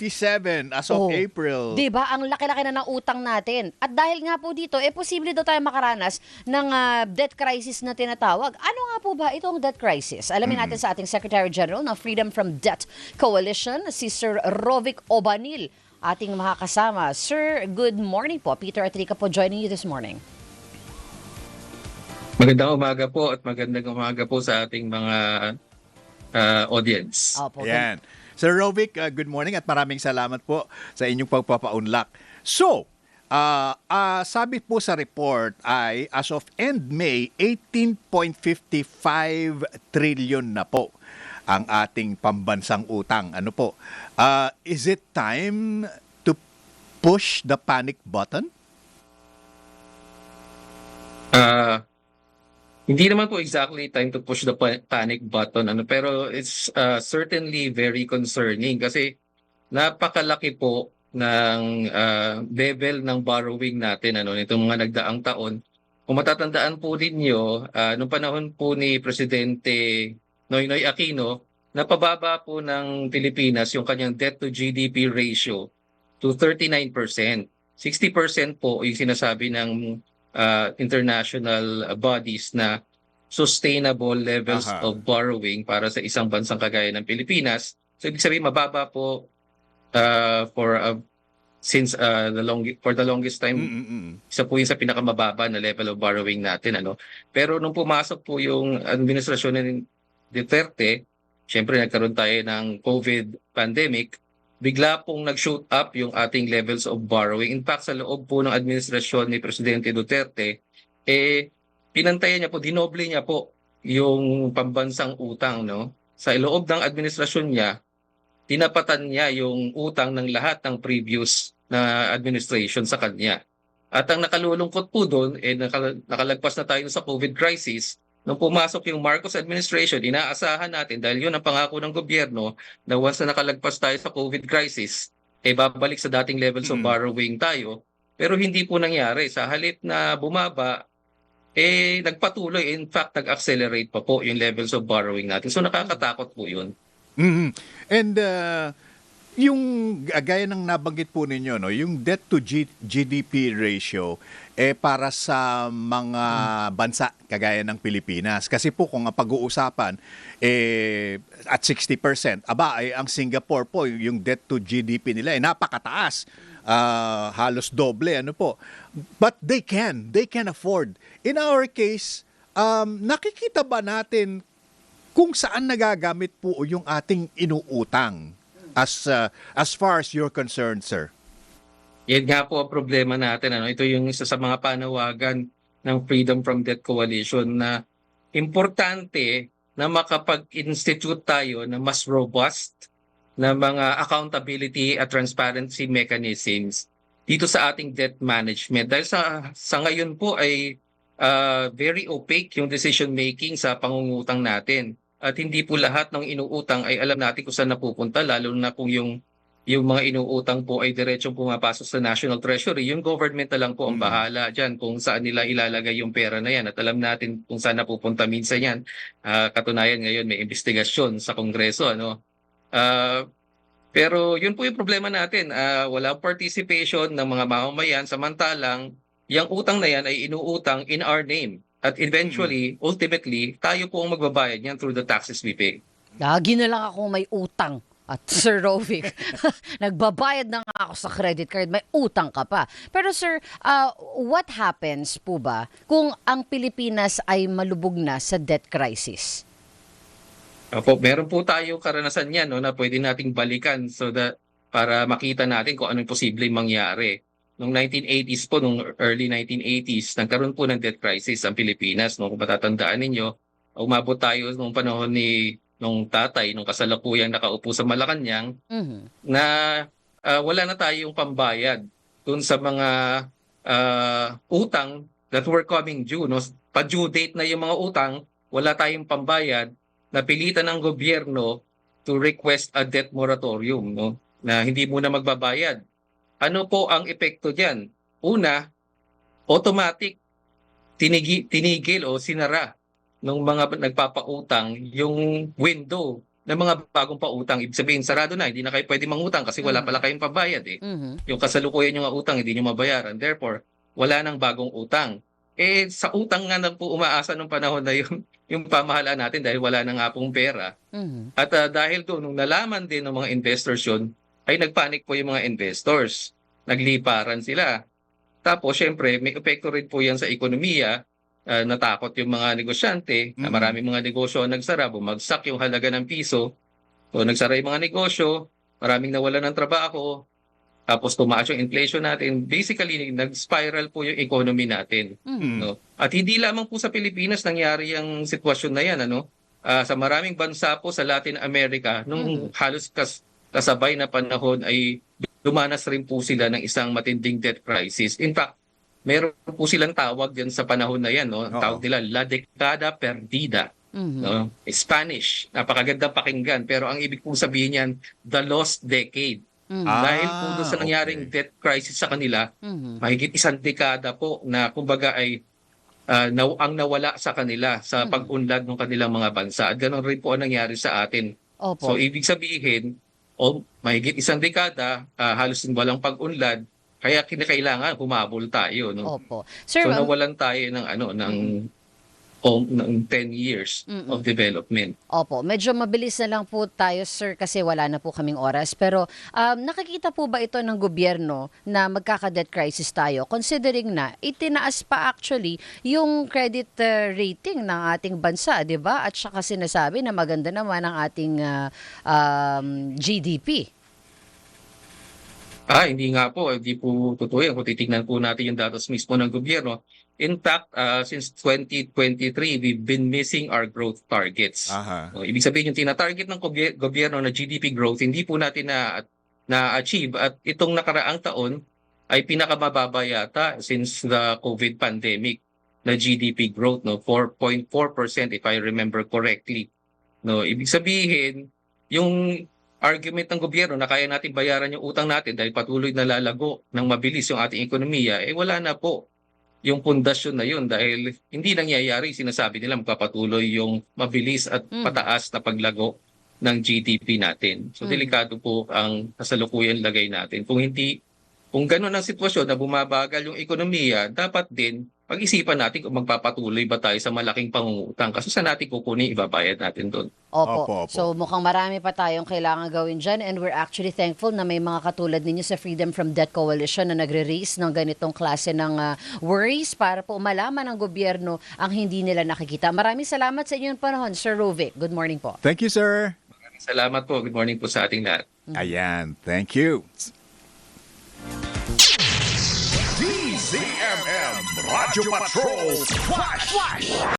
57 as of Oh, April. 'di ba? Ang laki-laki na ng utang natin. At dahil nga po dito, posible daw tayo makaranas ng debt crisis na tinatawag. Ano nga po ba itong debt crisis? Alamin natin sa ating Secretary General ng Freedom from Debt Coalition, si Sir Rovic Obanil, ating makakasama. Sir, good morning po. Peter Atrica po joining you this morning. Magandang umaga po at magandang umaga po sa ating mga audience. Opo, Ayan. Sir Rovic, good morning at maraming salamat po sa inyong pagpapaunlak. So, sabi po sa report ay as of end May, 18.55 trillion na po ang ating pambansang utang. Ano po? Is it time to push the panic button? Hindi naman po exactly time to push the panic button, pero it's certainly very concerning kasi napakalaki po ng level ng borrowing natin nitong mga nagdaang taon. Kung matatandaan po ninyo, noong panahon po ni Presidente Noynoy Aquino, napababa po ng Pilipinas yung kanyang debt to GDP ratio to 39%. 60% po yung sinasabi ng international bodies na sustainable levels of borrowing para sa isang bansang kagaya ng Pilipinas. So ibig sabihin mababa po for the longest time. Isa po yung sa pinakamababa na level of borrowing natin Pero nung pumasok po yung administrasyon ni Duterte, syempre nagkaroon tayo ng COVID pandemic, bigla pong nag-shoot up yung ating levels of borrowing. In fact, sa loob po ng administrasyon ni Presidente Duterte, pinantayan niya po, dinoble niya po yung pambansang utang. Sa loob ng administrasyon niya, tinapatan niya yung utang ng lahat ng previous na administration sa kanya. At ang nakalulungkot po doon, nakalagpas na tayo sa COVID crisis. Nung pumasok yung Marcos administration, inaasahan natin, dahil yun ang pangako ng gobyerno, na once na nakalagpas tayo sa COVID crisis, babalik sa dating levels of borrowing tayo. Pero hindi po nangyari. Sa halip na bumaba, nagpatuloy. In fact, nag-accelerate pa po yung levels of borrowing natin. So nakakatakot po yun. And yung gaya ng nabanggit po ninyo, yung debt to GDP ratio para sa mga bansa kagaya ng Pilipinas. Kasi po kung ang pag-uusapan at 60%, ang Singapore po, yung debt to GDP nila napakataas. Halos doble po. But they can afford. In our case, nakikita ba natin kung saan nagagamit po yung ating inuutang as far as you're concerned, sir? Yan nga po ang problema natin. Ito yung isa sa mga panawagan ng Freedom from Debt Coalition na importante na makapag-institute tayo na mas robust na mga accountability at transparency mechanisms dito sa ating debt management. Dahil sa ngayon po ay very opaque yung decision making sa pangungutang natin. At hindi po lahat ng inuutang ay alam natin kung saan napupunta, lalo na kung yung mga inuutang po ay diretsong pumapasok sa National Treasury. Yung government na lang po ang bahala dyan kung saan nila ilalagay yung pera na yan. At alam natin kung saan napupunta minsan yan. Katunayan ngayon may investigasyon sa Kongreso. Pero yun po yung problema natin. Walang participation ng mga mamamayan, samantalang yung utang na yan ay inuutang in our name. At eventually, ultimately, tayo po ang magbabayad niyan through the taxes we pay. Lagi na lang ako may utang. At Sir Rovic, nagbabayad na nga ako sa credit card, may utang ka pa. Pero sir, what happens po ba kung ang Pilipinas ay malubog na sa debt crisis? Meron po tayo karanasan yan na pwede nating balikan para makita natin kung anong posibleng mangyari. Noong 1980s po, noong early 1980s, nagkaroon po ng debt crisis ang Pilipinas. Kung matatandaan ninyo, umabot tayo noong panahon nung tatay, nung kasalukuyang nakaupo sa Malacanang, na wala na tayong pambayad dun sa mga utang that were coming due. Pa-due date na yung mga utang, wala tayong pambayad, napilitan ng gobyerno to request a debt moratorium na hindi muna magbabayad. Ano po ang epekto diyan? Una, automatic tinigil o sinara ng mga nagpapautang yung window ng mga bagong pautang. Ibig sabihin, sarado na, hindi na kayo pwede mangutang kasi wala pala kayong pabayad eh. Mhm. Yung kasalukuyan yung utang, hindi nyo mabayaran. Therefore, wala nang bagong utang. Eh, sa utang nga na po umaasa nung panahon na yun, yung pamahalaan natin dahil wala na nga pong pera. Mhm. At dahil doon, nung nalaman din ng mga investors yun, ay nagpanik po yung mga investors. Nagliparan sila. Tapos, syempre, may epekto rin po yan sa ekonomiya. Natakot yung mga negosyante. Maraming mga negosyo ang nagsara, bumagsak yung halaga ng piso. So, nagsara yung mga negosyo, maraming nawalan ng trabaho, tapos tumaas yung inflation natin. Basically, nag-spiral po yung economy natin. No? At hindi lamang po sa Pilipinas nangyari yung sitwasyon na yan. Ano? Sa maraming bansa po sa Latin America, nung halos kasabay na panahon ay dumanas rin po sila ng isang matinding debt crisis. In fact, meron po silang tawag yan sa panahon na yan. No? Ang Oo. tawag nila, La Decada Perdida. Mhm. No? Spanish, napakaganda pakinggan. Pero ang ibig pong sabihin yan, the lost decade. Mhm. Dahil po doon sa nangyaring okay. debt crisis sa kanila, Mhm. mahigit isang dekada po na kumbaga ay ang nawala sa kanila sa pag-unlad ng kanilang mga bansa. At ganoon rin po ang nangyari sa atin. Opo. So ibig sabihin, mahigit isang dekada, halos walang pag-unlad, kaya kinakailangan humabol tayo. No? Opo. Sir, So nawalan tayo ng 10 years of development. opo, medyo mabilis na lang po tayo, sir, kasi wala na po kaming oras. Pero nakikita po ba ito ng gobyerno na magkaka-debt crisis tayo, considering na itinaas pa actually yung credit rating ng ating bansa, di ba? At saka sinasabi na maganda naman ang ating GDP. Hindi nga po, hindi po totoo yan. Kung titignan po natin yung datos mismo ng gobyerno, in fact, since 2023, we've been missing our growth targets. Aha. Ibig sabihin, yung tinatarget ng gobyerno na GDP growth, hindi po natin na-achieve. At itong nakaraang taon ay pinakamababa yata since the COVID pandemic na GDP growth, 4.4% if I remember correctly. Ibig sabihin, yung argument ng gobyerno na kaya natin bayaran yung utang natin dahil patuloy na lalago ng mabilis yung ating ekonomiya, wala na po yung pundasyon na yun dahil hindi nangyayari. Sinasabi nila magpapatuloy yung mabilis at pataas na paglago ng GDP natin. So delikado po ang kasalukuyan lagay natin. Kung gano'n ang sitwasyon na bumabagal yung ekonomiya, dapat din pag-isipan natin kung magpapatuloy ba tayo sa malaking pangungutang kasi sa natin kukunin, ibabayad natin doon. Opo. Opo. So mukhang marami pa tayong kailangan gawin dyan, and we're actually thankful na may mga katulad ninyo sa Freedom from Debt Coalition na nagre-raise ng ganitong klase ng worries para po malaman ng gobyerno ang hindi nila nakikita. Maraming salamat sa inyong panahon, Sir Rovic. Good morning po. Thank you, sir. Salamat po. Good morning po sa ating lahat. Ayan, thank you. DZMM Radio Patrol Flash.